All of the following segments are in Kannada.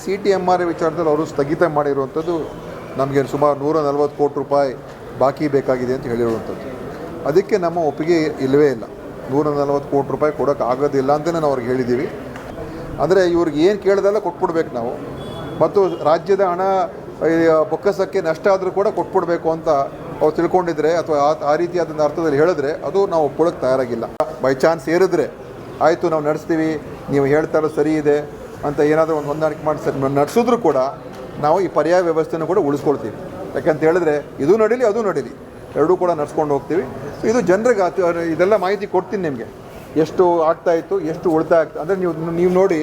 CTMRI ವಿಚಾರದಲ್ಲಿ ಅವರು ಸ್ಥಗಿತ ಮಾಡಿರುವಂಥದ್ದು ನಮಗೆ ಸುಮಾರು 140 ಕೋಟಿ ರೂಪಾಯಿ ಬಾಕಿ ಬೇಕಾಗಿದೆ ಅಂತ ಹೇಳಿರುವಂಥದ್ದು. ಅದಕ್ಕೆ ನಮ್ಮ ಒಪ್ಪಿಗೆ ಇಲ್ಲವೇ ಇಲ್ಲ. 140 ಕೋಟಿ ರೂಪಾಯಿ ಕೊಡೋಕೆ ಆಗೋದಿಲ್ಲ ಅಂತಲೇ ನಾವು ಅವ್ರಿಗೆ ಹೇಳಿದ್ದೀವಿ. ಅಂದರೆ ಇವ್ರಿಗೆ ಏನು ಕೇಳ್ದೆಲ್ಲ ಕೊಟ್ಬಿಡ್ಬೇಕು ನಾವು, ಮತ್ತು ರಾಜ್ಯದ ಹಣ ಬೊಕ್ಕಸಕ್ಕೆ ನಷ್ಟ ಆದರೂ ಕೂಡ ಕೊಟ್ಬಿಡ್ಬೇಕು ಅಂತ ಅವ್ರು ತಿಳ್ಕೊಂಡಿದ್ರೆ ಅಥವಾ ಆ ರೀತಿಯಾದ ಅರ್ಥದಲ್ಲಿ ಹೇಳಿದ್ರೆ ಅದು ನಾವು ಒಪ್ಕೊಳ್ಳೋಕೆ ತಯಾರಾಗಿಲ್ಲ. ಬೈ ಚಾನ್ಸ್ ಏರಿದ್ರೆ ಆಯಿತು ನಾವು ನಡೆಸ್ತೀವಿ, ನೀವು ಹೇಳ್ತಾರೋ ಸರಿ ಇದೆ ಅಂತ ಏನಾದರೂ ಒಂದು ಹೊಂದಾಣಿಕೆ ಮಾಡಿ ಸರಿ ನಡೆಸಿದ್ರು ಕೂಡ ನಾವು ಈ ಪರ್ಯಾಯ ವ್ಯವಸ್ಥೆನೂ ಕೂಡ ಉಳಿಸ್ಕೊಳ್ತೀವಿ. ಯಾಕಂತ ಹೇಳಿದ್ರೆ ಇದು ನಡೀಲಿ ಅದು ನಡೀಲಿ, ಎರಡೂ ಕೂಡ ನಡ್ಸ್ಕೊಂಡು ಹೋಗ್ತೀವಿ. ಇದು ಜನರಿಗೆ ಇದೆಲ್ಲ ಮಾಹಿತಿ ಕೊಡ್ತೀನಿ ನಿಮಗೆ, ಎಷ್ಟು ಆಗ್ತಾಯಿತ್ತು, ಎಷ್ಟು ಉಳಿತಾಯ ಆಗ್ತಾ. ಅಂದರೆ ನೀವು ನೋಡಿ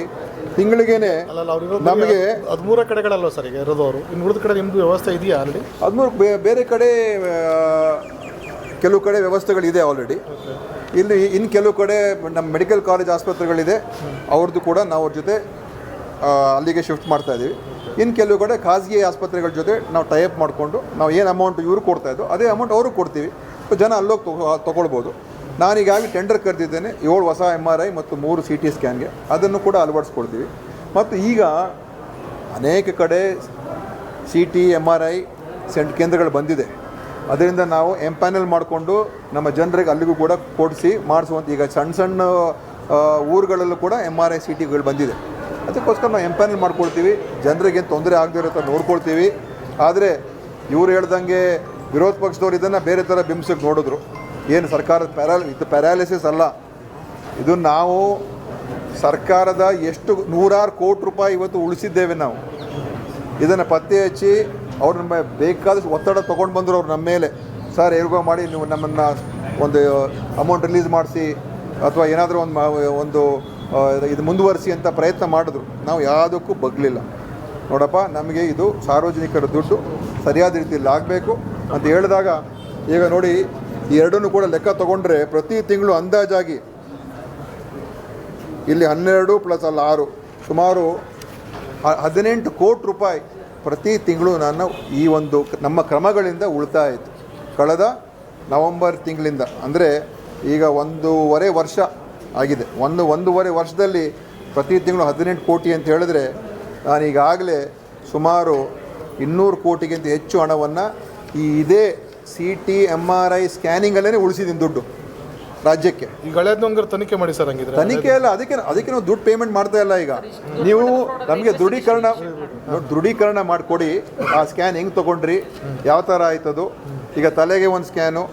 ತಿಂಗಳಿಗೇನೆ ನಮಗೆ 13 ಕಡೆಗಳಲ್ಲ ಸರ್ ಈಗ ಇರೋದು. ಅವರು ಇನ್ನು ಉಳಿದ ಕಡೆ ನಿಮ್ಮದು ವ್ಯವಸ್ಥೆ ಇದೆಯಾ ಆಲ್ರೆಡಿ? 13 ಬೇರೆ ಕಡೆ ಕೆಲವು ಕಡೆ ವ್ಯವಸ್ಥೆಗಳಿದೆ ಆಲ್ರೆಡಿ. ಇಲ್ಲಿ ಇನ್ನು ಕೆಲವು ಕಡೆ ನಮ್ಮ ಮೆಡಿಕಲ್ ಕಾಲೇಜ್ ಆಸ್ಪತ್ರೆಗಳಿದೆ, ಅವ್ರದ್ದು ಕೂಡ ನಾವು ಅವ್ರ ಜೊತೆ ಅಲ್ಲಿಗೆ ಶಿಫ್ಟ್ ಮಾಡ್ತಾಯಿದ್ದೀವಿ. ಇನ್ನು ಕೆಲವು ಕಡೆ ಖಾಸಗಿ ಆಸ್ಪತ್ರೆಗಳ ಜೊತೆ ನಾವು ಟೈಅಪ್ ಮಾಡಿಕೊಂಡು ನಾವು ಏನು ಅಮೌಂಟ್ ಇವರು ಕೊಡ್ತಾಯಿದ್ದೋ ಅದೇ ಅಮೌಂಟ್ ಅವರು ಕೊಡ್ತೀವಿ. ಜನ ಅಲ್ಲೋಗಿ ತೊಗೊಳ್ಬೋದು. ನಾನೀಗಾಗಿ ಟೆಂಡರ್ ಕರೆದಿದ್ದೇನೆ 7 ಹೊಸ MRI ಮತ್ತು 3 CT ಸ್ಕ್ಯಾನ್ಗೆ, ಅದನ್ನು ಕೂಡ ಅಳವಡಿಸ್ಕೊಳ್ತೀವಿ. ಮತ್ತು ಈಗ ಅನೇಕ ಕಡೆ CT MRI ಕೇಂದ್ರಗಳು ಬಂದಿದೆ. ಅದರಿಂದ ನಾವು ಎಂಪ್ಯಾನಲ್ ಮಾಡಿಕೊಂಡು ನಮ್ಮ ಜನರಿಗೆ ಅಲ್ಲಿಗೂ ಕೂಡ ಕೊಡಿಸಿ ಮಾಡಿಸುವಂಥ ಈಗ ಸಣ್ಣ ಊರುಗಳಲ್ಲೂ ಕೂಡ MRI CTಗಳು ಬಂದಿದೆ. ಅದಕ್ಕೋಸ್ಕರ ನಾವು ಎಂಪ್ಯಾನಲ್ ಮಾಡ್ಕೊಳ್ತೀವಿ, ಜನರಿಗೆ ಏನು ತೊಂದರೆ ಆಗದೇ ಇರೋ ಥರ ನೋಡ್ಕೊಳ್ತೀವಿ. ಆದರೆ ಇವ್ರು ಹೇಳ್ದಂಗೆ ವಿರೋಧ ಪಕ್ಷದವ್ರು ಇದನ್ನು ಬೇರೆ ಥರ ಬಿಂಬಿಸೋಕ್ಕೆ ನೋಡಿದ್ರು. ಏನು ಸರ್ಕಾರದ ಇದು ಪ್ಯಾರಾಲಿಸಿಸ್ ಅಲ್ಲ, ಇದು ನಾವು ಸರ್ಕಾರದ ಎಷ್ಟು 100 ಕೋಟಿ ರೂಪಾಯಿ ಇವತ್ತು ಉಳಿಸಿದ್ದೇವೆ. ನಾವು ಇದನ್ನು ಪತ್ತೆ ಹಚ್ಚಿ ಅವ್ರು ನಮ್ಮ ಬೇಕಾದಷ್ಟು ಒತ್ತಡ ತೊಗೊಂಡು ಬಂದರು ಅವ್ರು ನಮ್ಮ ಮೇಲೆ. ಸರ್ ಹೇಗೋ ಮಾಡಿ ನೀವು ನಮ್ಮನ್ನು ಒಂದು ಅಮೌಂಟ್ ರಿಲೀಸ್ ಮಾಡಿಸಿ ಅಥವಾ ಏನಾದರೂ ಒಂದು ಇದು ಮುಂದುವರಿಸಿ ಅಂತ ಪ್ರಯತ್ನ ಮಾಡಿದ್ರು. ನಾವು ಯಾವುದಕ್ಕೂ ಬಗ್ಲಿಲ್ಲ. ನೋಡಪ್ಪ, ನಮಗೆ ಇದು ಸಾರ್ವಜನಿಕರ ದುಡ್ಡು ಸರಿಯಾದ ರೀತಿಯಲ್ಲಿ ಆಗಬೇಕು ಅಂತ ಹೇಳಿದಾಗ ಈಗ ನೋಡಿ ಈ ಎರಡನ್ನೂ ಕೂಡ ಲೆಕ್ಕ ತೊಗೊಂಡ್ರೆ ಪ್ರತಿ ತಿಂಗಳು ಅಂದಾಜಾಗಿ ಇಲ್ಲಿ 12 + ಅಲ್ಲಿ 6 ಸುಮಾರು 18 ಕೋಟಿ ರೂಪಾಯಿ ಪ್ರತಿ ತಿಂಗಳು ನಾನು ಈ ಒಂದು ನಮ್ಮ ಕ್ರಮಗಳಿಂದ ಉಳಿತಾಯ ಆಯಿತು. ಕಳೆದ ನವೆಂಬರ್ ತಿಂಗಳಿಂದ, ಅಂದರೆ ಈಗ 1.5 ವರ್ಷ ಆಗಿದೆ. 1.5 ವರ್ಷದಲ್ಲಿ ಪ್ರತಿ ತಿಂಗಳು 18 ಕೋಟಿ ಅಂತ ಹೇಳಿದ್ರೆ ನಾನೀಗಾಗಲೇ ಸುಮಾರು 200 ಕೋಟಿಗಿಂತ ಹೆಚ್ಚು ಹಣವನ್ನು ಇದೇ CT MRI ಸ್ಕ್ಯಾನಿಂಗಲ್ಲೇ ಉಳಿಸಿದ್ದೀನಿ ದುಡ್ಡು ರಾಜ್ಯಕ್ಕೆ. ಈಗ ಹಳೇದ್ನಂಗೆ ತನಿಖೆ ಮಾಡಿ ಸರ್. ಹಂಗಿದ್ರೆ ತನಿಖೆ ಅಲ್ಲ, ಅದಕ್ಕೆ ನಾವು ದುಡ್ಡು ಪೇಮೆಂಟ್ ಮಾಡ್ತಾ ಇಲ್ಲ. ಈಗ ನೀವು ನಮಗೆ ದೃಢೀಕರಣ ಮಾಡಿಕೊಡಿ, ಆ ಸ್ಕ್ಯಾನ್ ಹೆಂಗೆ ತೊಗೊಂಡ್ರಿ, ಯಾವ ಥರ ಆಯ್ತದು. ಈಗ ತಲೆಗೆ ಒಂದು ಸ್ಕ್ಯಾನು,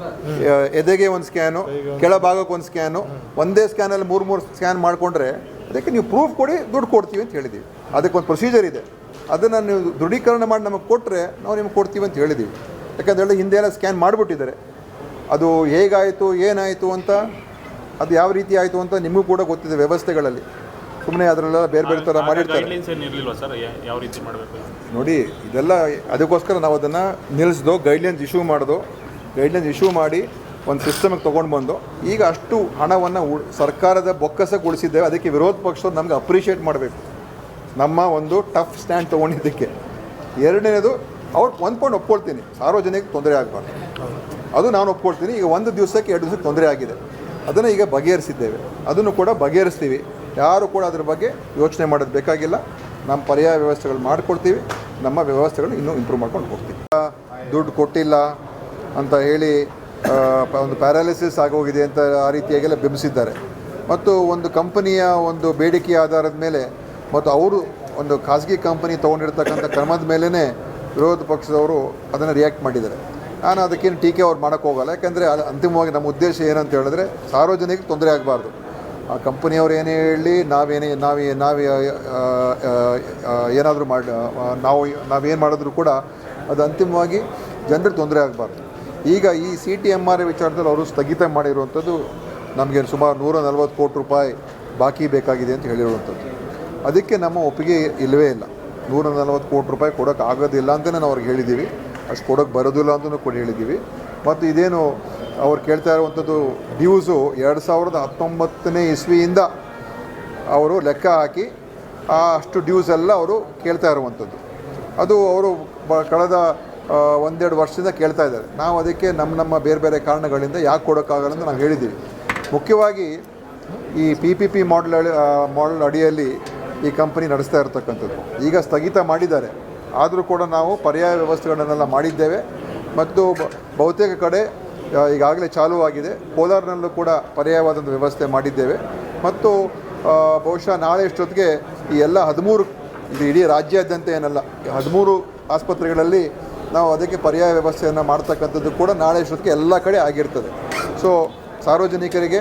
ಎದೆಗೆ ಒಂದು ಸ್ಕ್ಯಾನು, ಕೆಳಭಾಗಕ್ಕೆ ಒಂದು ಸ್ಕ್ಯಾನು, ಒಂದೇ ಸ್ಕ್ಯಾನಲ್ಲಿ 3 ಸ್ಕ್ಯಾನ್ ಮಾಡಿಕೊಂಡ್ರೆ ಅದಕ್ಕೆ ನೀವು ಪ್ರೂಫ್ ಕೊಡಿ, ದುಡ್ಡು ಕೊಡ್ತೀವಿ ಅಂತ ಹೇಳಿದ್ದೀವಿ. ಅದಕ್ಕೊಂದು ಪ್ರೊಸೀಜರ್ ಇದೆ. ಅದನ್ನು ನೀವು ದೃಢೀಕರಣ ಮಾಡಿ ನಮಗೆ ಕೊಟ್ಟರೆ ನಾವು ನಿಮ್ಗೆ ಕೊಡ್ತೀವಿ ಅಂತ ಹೇಳಿದ್ದೀವಿ. ಯಾಕಂದರೆ ಹಿಂದೆ ಎಲ್ಲ ಸ್ಕ್ಯಾನ್ ಮಾಡಿಬಿಟ್ಟಿದ್ದಾರೆ. ಅದು ಹೇಗಾಯಿತು ಏನಾಯಿತು ಅಂತ, ಅದು ಯಾವ ರೀತಿ ಆಯಿತು ಅಂತ ನಿಮಗೂ ಕೂಡ ಗೊತ್ತಿದೆ ವ್ಯವಸ್ಥೆಗಳಲ್ಲಿ. ಸುಮ್ಮನೆ ಅದರಲ್ಲೆಲ್ಲ ಬೇರೆ ಬೇರೆ ಥರ ಮಾಡಿರ್ತಾರೆ ನೋಡಿ. ಇದೆಲ್ಲ ಅದಕ್ಕೋಸ್ಕರ ನಾವು ಅದನ್ನು ನಿಲ್ಲಿಸ್ದೋ, ಗೈಡ್ಲೈನ್ಸ್ ಇಶ್ಯೂ ಮಾಡಿ ಒಂದು ಸಿಸ್ಟಮಿಗೆ ತೊಗೊಂಡು ಬಂದು ಈಗ ಅಷ್ಟು ಹಣವನ್ನು ಸರ್ಕಾರದ ಬೊಕ್ಕಸಕ್ಕೆ ಉಳಿಸಿದ್ದೇವೆ. ಅದಕ್ಕೆ ವಿರೋಧ ಪಕ್ಷದವ್ರು ನಮಗೆ ಅಪ್ರಿಷಿಯೇಟ್ ಮಾಡಬೇಕು, ನಮ್ಮ ಒಂದು ಟಫ್ ಸ್ಟ್ಯಾಂಡ್ ತೊಗೊಂಡಿದ್ದಕ್ಕೆ. ಎರಡನೇದು ಒಂದು ಪಾಯಿಂಟ್ ಒಪ್ಕೊಳ್ತೀನಿ, ಸಾರ್ವಜನಿಕರಿಗೆ ತೊಂದರೆ ಆಗಬಾರ್ದು, ಅದು ನಾನು ಒಪ್ಕೊಳ್ತೀನಿ. ಈಗ 1 ದಿವಸಕ್ಕೆ 2 ದಿವಸಕ್ಕೆ ತೊಂದರೆ ಆಗಿದೆ, ಅದನ್ನು ಈಗ ಬಗೆಹರಿಸಿದ್ದೇವೆ. ಅದನ್ನು ಕೂಡ ಬಗೆಹರಿಸ್ತೀವಿ. ಯಾರು ಕೂಡ ಅದ್ರ ಬಗ್ಗೆ ಯೋಚನೆ ಮಾಡೋದು ಬೇಕಾಗಿಲ್ಲ. ನಮ್ಮ ಪರ್ಯಾಯ ವ್ಯವಸ್ಥೆಗಳು ಮಾಡಿಕೊಡ್ತೀವಿ, ನಮ್ಮ ವ್ಯವಸ್ಥೆಗಳು ಇನ್ನೂ ಇಂಪ್ರೂವ್ ಮಾಡ್ಕೊಂಡು ಹೋಗ್ತೀವಿ. ದುಡ್ಡು ಕೊಟ್ಟಿಲ್ಲ ಅಂತ ಹೇಳಿ ಒಂದು ಪ್ಯಾರಾಲಿಸಿಸ್ ಆಗೋಗಿದೆ ಅಂತ ಆ ರೀತಿಯಾಗೆಲ್ಲ ಬಿಂಬಿಸಿದ್ದಾರೆ. ಮತ್ತು ಒಂದು ಕಂಪನಿಯ ಒಂದು ಬೇಡಿಕೆ ಆಧಾರದ ಮೇಲೆ ಮತ್ತು ಅವರು ಒಂದು ಖಾಸಗಿ ಕಂಪನಿ ತೊಗೊಂಡಿರ್ತಕ್ಕಂಥ ಕ್ರಮದ ಮೇಲೇ ವಿರೋಧ ಪಕ್ಷದವರು ಅದನ್ನು ರಿಯಾಕ್ಟ್ ಮಾಡಿದ್ದಾರೆ. ನಾನು ಅದಕ್ಕೇನು ಟೀಕೆ ಅವ್ರು ಮಾಡೋಕ್ಕೆ ಹೋಗಲ್ಲ. ಯಾಕೆಂದರೆ ಅದು ಅಂತಿಮವಾಗಿ ನಮ್ಮ ಉದ್ದೇಶ ಏನಂತ ಹೇಳಿದ್ರೆ ಸಾರ್ವಜನಿಕರಿಗೆ ತೊಂದರೆ ಆಗಬಾರ್ದು. ಆ ಕಂಪನಿಯವ್ರು ಏನೇ ಹೇಳಲಿ, ನಾವೇ ಏನಾದರೂ ನಾವೇನು ಮಾಡಿದ್ರು ಕೂಡ ಅದು ಅಂತಿಮವಾಗಿ ಜನರಿಗೆ ತೊಂದರೆ ಆಗಬಾರ್ದು. ಈಗ ಈ CT MRI ವಿಚಾರದಲ್ಲಿ ಅವರು ಸ್ಥಗಿತ ಮಾಡಿರುವಂಥದ್ದು ನಮಗೆ ಸುಮಾರು 140 ಕೋಟಿ ರೂಪಾಯಿ ಬಾಕಿ ಬೇಕಾಗಿದೆ ಅಂತ ಹೇಳಿರುವಂಥದ್ದು. ಅದಕ್ಕೆ ನಮ್ಮ ಒಪ್ಪಿಗೆ ಇಲ್ಲವೇ ಇಲ್ಲ. 140 ಕೋಟಿ ರೂಪಾಯಿ ಕೊಡೋಕೆ ಆಗೋದಿಲ್ಲ ಅಂತಲೇ ನಾವು ಅವ್ರಿಗೆ ಹೇಳಿದ್ದೀವಿ. ಅಷ್ಟು ಕೊಡೋಕ್ಕೆ ಬರೋದಿಲ್ಲ ಅಂತಲೂ ಕೂಡ ಹೇಳಿದ್ದೀವಿ. ಮತ್ತು ಇದೇನು ಅವ್ರು ಕೇಳ್ತಾ ಇರುವಂಥದ್ದು ಡ್ಯೂಸು 2019ನೇ ಇಸ್ವಿಯಿಂದ ಅವರು ಲೆಕ್ಕ ಹಾಕಿ ಅಷ್ಟು ಡ್ಯೂಸ್ ಎಲ್ಲ ಅವರು ಕೇಳ್ತಾ ಇರುವಂಥದ್ದು. ಅದು ಅವರು ಕಳೆದ 1-2 ವರ್ಷದಿಂದ ಕೇಳ್ತಾ ಇದ್ದಾರೆ. ನಾವು ಅದಕ್ಕೆ ನಮ್ಮ ಬೇರೆ ಬೇರೆ ಕಾರಣಗಳಿಂದ ಯಾಕೆ ಕೊಡೋಕ್ಕಾಗಲ್ಲ ಅಂತ ನಾವು ಹೇಳಿದ್ದೀವಿ. ಮುಖ್ಯವಾಗಿ ಈ PPP ಮಾಡೆಲ್ ಅಡಿಯಲ್ಲಿ ಈ ಕಂಪನಿ ನಡೆಸ್ತಾ ಇರ್ತಕ್ಕಂಥದ್ದು. ಈಗ ಸ್ಥಗಿತ ಮಾಡಿದ್ದಾರೆ, ಆದರೂ ಕೂಡ ನಾವು ಪರ್ಯಾಯ ವ್ಯವಸ್ಥೆಗಳನ್ನೆಲ್ಲ ಮಾಡಿದ್ದೇವೆ ಮತ್ತು ಬಹುತೇಕ ಕಡೆ ಈಗಾಗಲೇ ಚಾಲುವಾಗಿದೆ. ಕೋಲಾರ್ನಲ್ಲೂ ಕೂಡ ಪರ್ಯಾಯವಾದಂಥ ವ್ಯವಸ್ಥೆ ಮಾಡಿದ್ದೇವೆ ಮತ್ತು ಬಹುಶಃ ನಾಳೆ ಇಷ್ಟೊತ್ತಿಗೆ ಈ ಎಲ್ಲ 13 ಇದು ಇಡೀ ರಾಜ್ಯಾದ್ಯಂತ ಏನಲ್ಲ 13 ಆಸ್ಪತ್ರೆಗಳಲ್ಲಿ ನಾವು ಅದಕ್ಕೆ ಪರ್ಯಾಯ ವ್ಯವಸ್ಥೆಯನ್ನು ಮಾಡ್ತಕ್ಕಂಥದ್ದು ಕೂಡ ನಾಳೆ ಇಷ್ಟೊತ್ತಿಗೆ ಎಲ್ಲ ಕಡೆ ಆಗಿರ್ತದೆ. ಸೊ ಸಾರ್ವಜನಿಕರಿಗೆ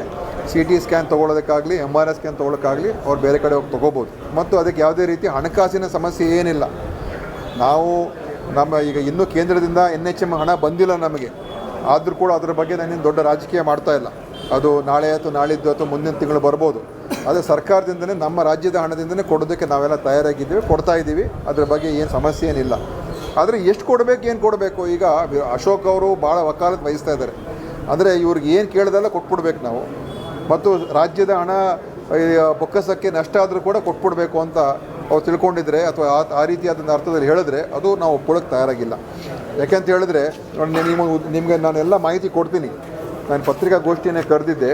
CT ಸ್ಕ್ಯಾನ್ ತೊಗೊಳ್ಳೋದಕ್ಕಾಗಲಿ MRI ಸ್ಕ್ಯಾನ್ ತೊಗೊಳ್ಳೋಕ್ಕಾಗಲಿ ಅವ್ರು ಬೇರೆ ಕಡೆ ಹೋಗಿ ತೊಗೋಬೋದು ಮತ್ತು ಅದಕ್ಕೆ ಯಾವುದೇ ರೀತಿ ಹಣಕಾಸಿನ ಸಮಸ್ಯೆ ಏನಿಲ್ಲ. ನಾವು ಈಗ ಇನ್ನೂ ಕೇಂದ್ರದಿಂದ NHM ಹಣ ಬಂದಿಲ್ಲ ನಮಗೆ, ಆದರೂ ಕೂಡ ಅದರ ಬಗ್ಗೆ ನಾನೇನು ದೊಡ್ಡ ರಾಜಕೀಯ ಮಾಡ್ತಾ ಇಲ್ಲ. ಅದು ನಾಳೆ ಅಥವಾ ನಾಳಿದ್ದು ಅಥವಾ ಮುಂದಿನ ತಿಂಗಳು ಬರ್ಬೋದು. ಆದರೆ ಸರ್ಕಾರದಿಂದಲೇ ನಮ್ಮ ರಾಜ್ಯದ ಹಣದಿಂದಲೇ ಕೊಡೋದಕ್ಕೆ ನಾವೆಲ್ಲ ತಯಾರಾಗಿದ್ದೀವಿ, ಕೊಡ್ತಾ ಇದ್ದೀವಿ. ಅದರ ಬಗ್ಗೆ ಏನು ಸಮಸ್ಯೆ ಏನಿಲ್ಲ. ಆದರೆ ಎಷ್ಟು ಕೊಡಬೇಕು, ಏನು ಕೊಡಬೇಕು, ಈಗ ಅಶೋಕ್ ಅವರು ಭಾಳ ವಕಾಲತ್ ವಹಿಸ್ತಾ ಇದ್ದಾರೆ. ಅಂದರೆ ಇವ್ರಿಗೆ ಏನು ಕೇಳಿದೆಲ್ಲ ಕೊಟ್ಬಿಡ್ಬೇಕು ನಾವು, ಮತ್ತು ರಾಜ್ಯದ ಹಣ ಬೊಕ್ಕಸಕ್ಕೆ ನಷ್ಟ ಆದರೂ ಕೂಡ ಕೊಟ್ಬಿಡ್ಬೇಕು ಅಂತ ಅವ್ರು ತಿಳ್ಕೊಂಡಿದ್ರೆ ಅಥವಾ ಆ ರೀತಿಯಾದ ಅರ್ಥದಲ್ಲಿ ಹೇಳಿದ್ರೆ ಅದು ನಾವು ಒಪ್ಕೊಳ್ಳೋಕ್ಕೆ ತಯಾರಾಗಿಲ್ಲ. ಯಾಕೆಂತ ಹೇಳಿದ್ರೆ ನಿಮಗೆ ನಾನೆಲ್ಲ ಮಾಹಿತಿ ಕೊಡ್ತೀನಿ. ನಾನು ಪತ್ರಿಕಾಗೋಷ್ಠಿಯನ್ನೇ ಕರೆದಿದ್ದೆ.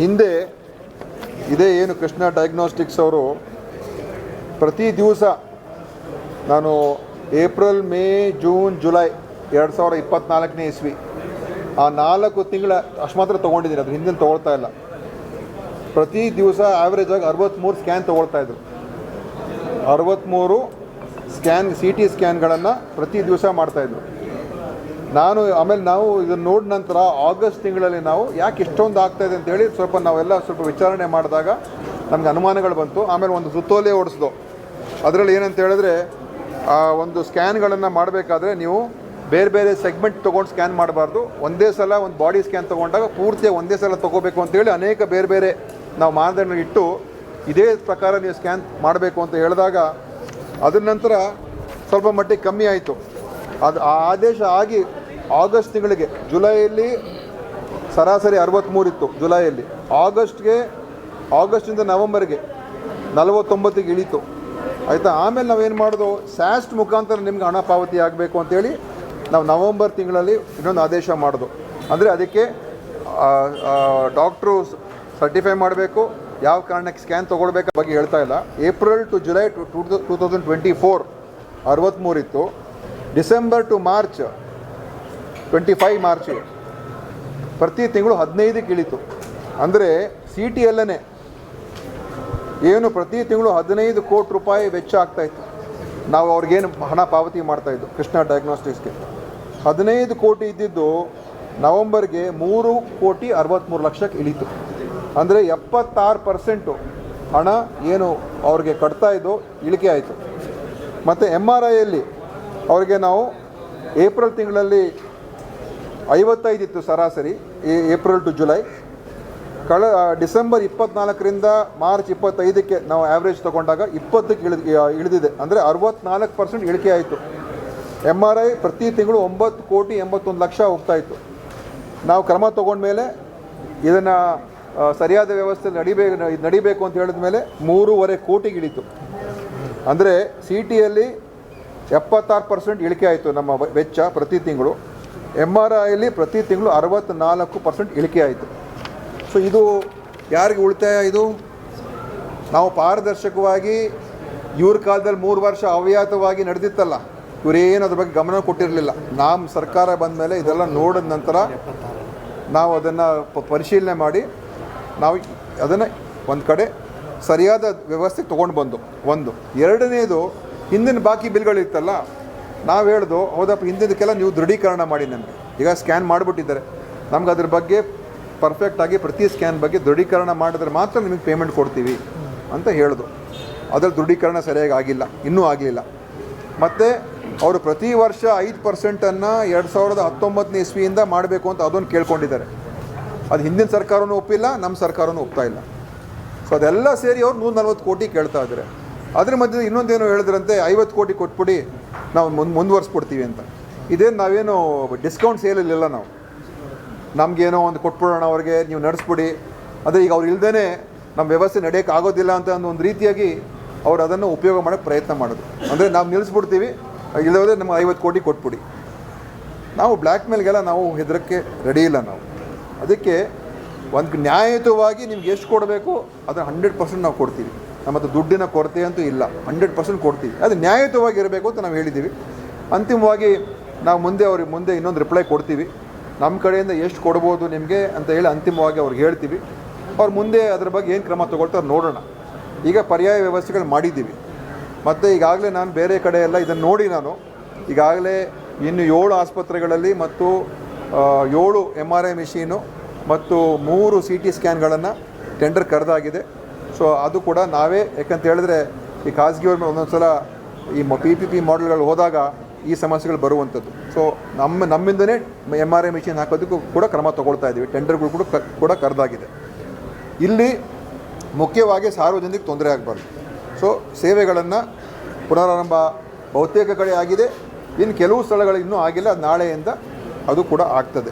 ಹಿಂದೆ ಇದೇ ಏನು ಕೃಷ್ಣ ಡಯಾಗ್ನೋಸ್ಟಿಕ್ಸ್ ಅವರು ಪ್ರತಿ ದಿವಸ ನಾನು ಏಪ್ರಿಲ್, ಮೇ, ಜೂನ್, ಜುಲೈ 2024ನೇ ಇಸ್ವಿ ಆ 4 ತಿಂಗಳ ಅಷ್ಟು ಮಾತ್ರ ತೊಗೊಂಡಿದ್ದೀನಿ, ಅದ್ರ ಹಿಂದಿನ ತೊಗೊಳ್ತಾ ಇಲ್ಲ. ಪ್ರತಿ ದಿವಸ ಆ್ಯಾವ್ರೇಜ್ ಆಗಿ 63 ಸ್ಕ್ಯಾನ್ ತೊಗೊಳ್ತಾಯಿದ್ರು. 63 ಸ್ಕ್ಯಾನ್ CT ಸ್ಕ್ಯಾನ್ಗಳನ್ನು ಪ್ರತಿ ದಿವಸ ಮಾಡ್ತಾಯಿದ್ರು. ಆಮೇಲೆ ನಾವು ಇದನ್ನು ನೋಡಿದ ನಂತರ ಆಗಸ್ಟ್ ತಿಂಗಳಲ್ಲಿ ನಾವು ಯಾಕೆ ಇಷ್ಟೊಂದು ಆಗ್ತಾಯಿದೆ ಅಂತೇಳಿ ನಾವೆಲ್ಲ ಸ್ವಲ್ಪ ವಿಚಾರಣೆ ಮಾಡಿದಾಗ ನಮಗೆ ಅನುಮಾನಗಳು ಬಂತು. ಆಮೇಲೆ ಒಂದು ಸುತ್ತೋಲೆ ಓಡಿಸ್ದು. ಅದರಲ್ಲಿ ಏನಂತ ಹೇಳಿದ್ರೆ ಆ ಒಂದು ಸ್ಕ್ಯಾನ್ಗಳನ್ನು ಮಾಡಬೇಕಾದ್ರೆ ನೀವು ಬೇರೆ ಬೇರೆ ಸೆಗ್ಮೆಂಟ್ ತೊಗೊಂಡು ಸ್ಕ್ಯಾನ್ ಮಾಡಬಾರ್ದು. ಒಂದೇ ಸಲ ಒಂದು ಬಾಡಿ ಸ್ಕ್ಯಾನ್ ತೊಗೊಂಡಾಗ ಪೂರ್ತಿಯಾಗಿ ಒಂದೇ ಸಲ ತೊಗೋಬೇಕು ಅಂತೇಳಿ ಅನೇಕ ಬೇರೆ ಬೇರೆ ನಾವು ಮಾನದಂಡ ಇಟ್ಟು ಇದೇ ಪ್ರಕಾರ ನೀವು ಸ್ಕ್ಯಾನ್ ಮಾಡಬೇಕು ಅಂತ ಹೇಳಿದಾಗ ಅದರ ನಂತರ ಸ್ವಲ್ಪ ಮಟ್ಟಿಗೆ ಕಮ್ಮಿ ಆಯಿತು. ಅದು ಆ ಆದೇಶ ಆಗಿ ಆಗಸ್ಟ್ ತಿಂಗಳಿಗೆ, ಜುಲೈಯಲ್ಲಿ ಸರಾಸರಿ 63 ಇತ್ತು ಜುಲೈಯಲ್ಲಿ, ಆಗಸ್ಟಿಂದ ನವಂಬರ್ಗೆ 49ಗೆ ಇಳೀತು. ಆಯಿತಾ. ಆಮೇಲೆ ನಾವೇನು ಮಾಡೋದು, ಸ್ಯಾಸ್ಟ್ ಮುಖಾಂತರ ನಿಮ್ಗೆ ಹಣ ಪಾವತಿ ಆಗಬೇಕು ಅಂತೇಳಿ ನಾವು ನವಂಬರ್ ತಿಂಗಳಲ್ಲಿ ಇನ್ನೊಂದು ಆದೇಶ ಮಾಡೋದು. ಅಂದರೆ ಅದಕ್ಕೆ ಡಾಕ್ಟ್ರು ಸರ್ಟಿಫೈ ಮಾಡಬೇಕು, ಯಾವ ಕಾರಣಕ್ಕೆ ಸ್ಕ್ಯಾನ್ ತೊಗೊಳ್ಬೇಕು ಬಗ್ಗೆ ಹೇಳ್ತಾ ಇಲ್ಲ. ಏಪ್ರಿಲ್ ಟು ಜುಲೈ 2024 63 ಇತ್ತು. ಡಿಸೆಂಬರ್ ಟು ಮಾರ್ಚ್ 25 ಮಾರ್ಚ್ ಪ್ರತಿ ತಿಂಗಳು 15ಕ್ಕೆ ಇಳೀತು. ಅಂದರೆ CTಯಲ್ಲೇ ಏನು ಪ್ರತಿ ತಿಂಗಳು 15 ಕೋಟಿ ರೂಪಾಯಿ ವೆಚ್ಚ ಆಗ್ತಾಯಿತ್ತು. ನಾವು ಅವ್ರಿಗೇನು ಹಣ ಪಾವತಿ ಮಾಡ್ತಾಯಿದ್ದು ಕೃಷ್ಣ ಡಯಾಗ್ನೋಸ್ಟಿಕ್ಸ್ಗೆ 15 ಕೋಟಿ ಇದ್ದಿದ್ದು ನವಂಬರ್ಗೆ 3,63,00,000ಕ್ಕೆ ಇಳೀತು. ಅಂದರೆ 76% ಹಣ ಏನು ಅವ್ರಿಗೆ ಕಟ್ತಾಯಿದ್ದು ಇಳಿಕೆ ಆಯಿತು. ಮತ್ತು MRIಯಲ್ಲಿ ಅವ್ರಿಗೆ ನಾವು ಏಪ್ರಿಲ್ ತಿಂಗಳಲ್ಲಿ 55 ಇತ್ತು ಸರಾಸರಿ, ಏಪ್ರಿಲ್ ಟು ಜುಲೈ. ಡಿಸೆಂಬರ್ 24ರಿಂದ ಮಾರ್ಚ್ 25ಕ್ಕೆ ನಾವು ಆ್ಯಾವ್ರೇಜ್ ತೊಗೊಂಡಾಗ 20ಕ್ಕೆ ಇಳಿದಿದೆ. ಅಂದರೆ 64% ಇಳಿಕೆ ಆಯಿತು. MRI ಪ್ರತಿ ತಿಂಗಳು 9,81,00,000 ಹೋಗ್ತಾಯಿತ್ತು. ನಾವು ಕ್ರಮ ತೊಗೊಂಡ್ಮೇಲೆ ಇದನ್ನು ಸರಿಯಾದ ವ್ಯವಸ್ಥೆ ನಡಿಬೇಕು ಅಂತ ಹೇಳಿದ ಮೇಲೆ 3.5 ಕೋಟಿಗೆ ಇಳೀತು. ಅಂದರೆ CTಯಲ್ಲಿ 76% ಇಳಿಕೆ ಆಯಿತು ನಮ್ಮ ವೆಚ್ಚ ಪ್ರತಿ ತಿಂಗಳು. MRIಯಲ್ಲಿ ಪ್ರತಿ ತಿಂಗಳು 64% ಇಳಿಕೆ ಆಯಿತು. ಸೊ ಇದು ಯಾರಿಗೆ ಉಳಿತಾಯ? ಇದು ನಾವು ಪಾರದರ್ಶಕವಾಗಿ ಇವ್ರ ಕಾಲದಲ್ಲಿ 3 ವರ್ಷ ಅವ್ಯಾತವಾಗಿ ನಡೆದಿತ್ತಲ್ಲ, ಇವರೇನು ಅದ್ರ ಬಗ್ಗೆ ಗಮನ ಕೊಟ್ಟಿರಲಿಲ್ಲ. ನಮ್ಮ ಸರ್ಕಾರ ಬಂದ ಮೇಲೆ ಇದೆಲ್ಲ ನೋಡಿದ ನಂತರ ನಾವು ಅದನ್ನು ಪರಿಶೀಲನೆ ಮಾಡಿ ನಾವು ಅದನ್ನು ಒಂದು ಕಡೆ ಸರಿಯಾದ ವ್ಯವಸ್ಥೆಗೆ ತೊಗೊಂಡು ಬಂದು. ಎರಡನೇದು, ಹಿಂದಿನ ಬಾಕಿ ಬಿಲ್ಗಳಿತ್ತಲ್ಲ, ನಾವು ಹೇಳ್ದು ಹೌದಪ್ಪ ಹಿಂದಿನಕ್ಕೆಲ್ಲ ನೀವು ದೃಢೀಕರಣ ಮಾಡಿ ನಮಗೆ. ಈಗ ಸ್ಕ್ಯಾನ್ ಮಾಡಿಬಿಟ್ಟಿದ್ದಾರೆ, ನಮ್ಗೆ ಅದ್ರ ಬಗ್ಗೆ ಪರ್ಫೆಕ್ಟಾಗಿ ಪ್ರತಿ ಸ್ಕ್ಯಾನ್ ಬಗ್ಗೆ ದೃಢೀಕರಣ ಮಾಡಿದ್ರೆ ಮಾತ್ರ ನಿಮಗೆ ಪೇಮೆಂಟ್ ಕೊಡ್ತೀವಿ ಅಂತ ಹೇಳಿದ್ರು. ಅದರಲ್ಲಿ ದೃಢೀಕರಣ ಸರಿಯಾಗಿ ಆಗಿಲ್ಲ, ಇನ್ನೂ ಆಗಲಿಲ್ಲ. ಮತ್ತು ಅವರು ಪ್ರತಿ ವರ್ಷ 5%ಅನ್ನು 2019ನೇ ಇಸ್ವಿಯಿಂದ ಮಾಡಬೇಕು ಅಂತ ಅದನ್ನು ಕೇಳ್ಕೊಂಡಿದ್ದಾರೆ. ಅದು ಹಿಂದಿನ ಸರ್ಕಾರನೂ ಒಪ್ಪಿಲ್ಲ, ನಮ್ಮ ಸರ್ಕಾರನೂ ಒಪ್ತಾ ಇಲ್ಲ. ಸೊ ಅದೆಲ್ಲ ಸೇರಿ ಅವ್ರು 140 ಕೋಟಿ ಕೇಳ್ತಾ ಇದ್ದಾರೆ. ಅದ್ರ ಮಧ್ಯೆ ಇನ್ನೊಂದೇನೋ ಹೇಳಿದ್ರಂತೆ 50 ಕೋಟಿ ಕೊಟ್ಬಿಡಿ ನಾವು ಮುಂದುವರ್ಸ್ಬಿಡ್ತೀವಿ ಅಂತ. ಇದೇನು ನಾವೇನು ಡಿಸ್ಕೌಂಟ್ ಸೇಲಲ್ಲಿಲ್ಲ, ನಾವು ನಮಗೇನೋ ಒಂದು ಕೊಟ್ಬಿಡೋಣ ಅವ್ರಿಗೆ, ನೀವು ನಡೆಸ್ಬಿಡಿ. ಆದರೆ ಈಗ ಅವ್ರು ಇಲ್ಲದೇ ನಮ್ಮ ವ್ಯವಸ್ಥೆ ನಡೆಯೋಕ್ಕೆ ಆಗೋದಿಲ್ಲ ಅಂತ ಒಂದು ರೀತಿಯಾಗಿ ಅವ್ರು ಅದನ್ನು ಉಪಯೋಗ ಮಾಡೋಕ್ಕೆ ಪ್ರಯತ್ನ ಮಾಡೋದು. ಅಂದರೆ ನಾವು ನಿಲ್ಲಿಸ್ಬಿಡ್ತೀವಿ, ಇಲ್ಲದೇ ನಮಗೆ 50 ಕೋಟಿ ಕೊಟ್ಬಿಡಿ. ನಾವು ಬ್ಲ್ಯಾಕ್ ಮೇಲ್ಗೆಲ್ಲ ನಾವು ಹೆದರಕ್ಕೆ ರೆಡಿ ಇಲ್ಲ ನಾವು. ಅದಕ್ಕೆ ಒಂದು ನ್ಯಾಯಯುತವಾಗಿ ನಿಮ್ಗೆ ಎಷ್ಟು ಕೊಡಬೇಕು ಅದನ್ನು 100% ನಾವು ಕೊಡ್ತೀವಿ. ನಮ್ಮ ಹತ್ರ ದುಡ್ಡಿನ ಕೊರತೆ ಅಂತೂ ಇಲ್ಲ, 100% ಕೊಡ್ತೀವಿ. ಅದು ನ್ಯಾಯಯುತವಾಗಿರಬೇಕು ಅಂತ ನಾವು ಹೇಳಿದ್ದೀವಿ. ಅಂತಿಮವಾಗಿ ನಾವು ಅವ್ರಿಗೆ ಮುಂದೆ ಇನ್ನೊಂದು ರಿಪ್ಲೈ ಕೊಡ್ತೀವಿ. ನಮ್ಮ ಕಡೆಯಿಂದ ಎಷ್ಟು ಕೊಡ್ಬೋದು ನಿಮಗೆ ಅಂತ ಹೇಳಿ ಅಂತಿಮವಾಗಿ ಅವ್ರಿಗೆ ಹೇಳ್ತೀವಿ. ಅವ್ರು ಮುಂದೆ ಅದ್ರ ಬಗ್ಗೆ ಏನು ಕ್ರಮ ತೊಗೊಳ್ತಾರೆ ನೋಡೋಣ. ಈಗ ಪರ್ಯಾಯ ವ್ಯವಸ್ಥೆಗಳು ಮಾಡಿದ್ದೀವಿ. ಮತ್ತು ಈಗಾಗಲೇ ನಾನು ಬೇರೆ ಕಡೆ ಎಲ್ಲ ಇದನ್ನು ನೋಡಿ ಈಗಾಗಲೇ ಇನ್ನು 7 ಆಸ್ಪತ್ರೆಗಳಲ್ಲಿ ಮತ್ತು 7 MRI ಮಿಷೀನು ಮತ್ತು 3 CT ಸ್ಕ್ಯಾನ್ಗಳನ್ನು ಟೆಂಡರ್ ಕರೆದಾಗಿದೆ. ಸೊ ಅದು ಕೂಡ ನಾವೇ, ಯಾಕಂತ ಹೇಳಿದ್ರೆ ಈ ಖಾಸಗಿಯವ್ರ ಮೇಲೆ ಒಂದೊಂದು ಸಲ ಈ PPP ಮಾಡೆಲ್ಗಳು ಹೋದಾಗ ಈ ಸಮಸ್ಯೆಗಳು ಬರುವಂಥದ್ದು. ಸೊ ನಮ್ಮಿಂದನೇ MRI ಮಿಷಿನ್ ಹಾಕೋದಕ್ಕೂ ಕೂಡ ಕ್ರಮ ತೊಗೊಳ್ತಾ ಇದ್ದೀವಿ. ಟೆಂಡರ್ಗಳು ಕೂಡ ಕರೆದಾಗಿದೆ. ಇಲ್ಲಿ ಮುಖ್ಯವಾಗಿ ಸಾರ್ವಜನಿಕ ತೊಂದರೆ ಆಗಬಾರ್ದು. ಸೊ ಸೇವೆಗಳನ್ನು ಪುನರಾರಂಭ ಬಹುತೇಕ ಕಡೆ ಆಗಿದೆ. ಇನ್ನು ಕೆಲವು ಸ್ಥಳಗಳು ಇನ್ನೂ ಆಗಿಲ್ಲ, ನಾಳೆಯಿಂದ ಅದು ಕೂಡ ಆಗ್ತದೆ.